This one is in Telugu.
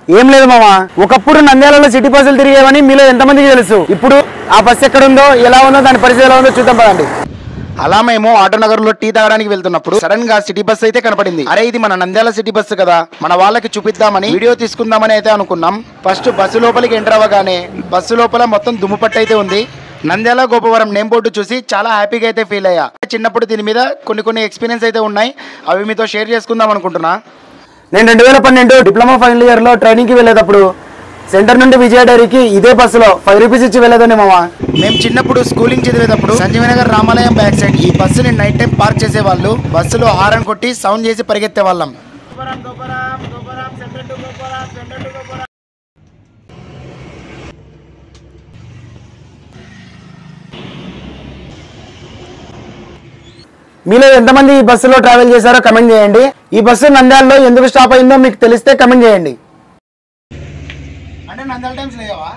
ఏం లేదు మామ, ఒకప్పుడు నంద్యాలలో సిటీ బస్సులు తిరిగేవని మీలో ఎంతమందికి తెలుసు? ఇప్పుడు ఆ బస్సు ఎక్కడుందో, ఎలా ఉందో, దాని పరిస్థితి ఎలా ఉందో చూద్దాం పదండి. అలా మేము ఆటోనగర్ లో టీ తాగడానికి వెళ్తున్నప్పుడు సడన్ గా సిటీ బస్ అయితే కనపడింది. అరే ఇది మన నంద్యాల సిటీ బస్సు కదా, మన వాళ్ళకి చూపిద్దామని వీడియో తీసుకుందామని అయితే అనుకున్నాం. ఫస్ట్ బస్సు లోపలికి ఎంటర్ అవ్వగానే బస్సు లోపల మొత్తం దుమ్ము పట్టు అయితే ఉంది. నంద్యాల గోపవరం నేమ్ బోర్డు చూసి చాలా హ్యాపీగా అయితే ఫీల్ అయ్యా. చిన్నప్పుడు దీని మీద కొన్ని ఎక్స్పీరియన్స్ అయితే ఉన్నాయి, అవి మీతో షేర్ చేసుకుందాం అనుకుంటున్నా. నేను 2012 డిప్లొమా ఫైనల్ ఇయర్ లో ట్రైనింగ్ కి వెళ్ళేటప్పుడు సెంటర్ నుండి విజయ డైరీకి ఇదే బస్సులో 5 రూపీస్ ఇచ్చి వెళ్ళేదని మామ. మేము చిన్నప్పుడు స్కూలింగ్ చదివేటప్పుడు సంజీవనగర్ రామాలయం బ్యాక్ సైడ్ ఈ బస్సుని నైట్ టైం పార్క్ చేసేవాళ్ళు. బస్సులో హారన్ కొట్టి సౌండ్ చేసి పరిగెత్తే వాళ్ళం. మీలో ఎంతమంది ఈ బస్సులో ట్రావెల్ చేశారో కమెంట్ చేయండి. ఈ బస్సు నంద్యాలలో ఎందుకు స్టాప్ అయిందో మీకు తెలిస్తే కమెంట్ చేయండి. అంటే నంద్యాల టైమ్స్ లేవా?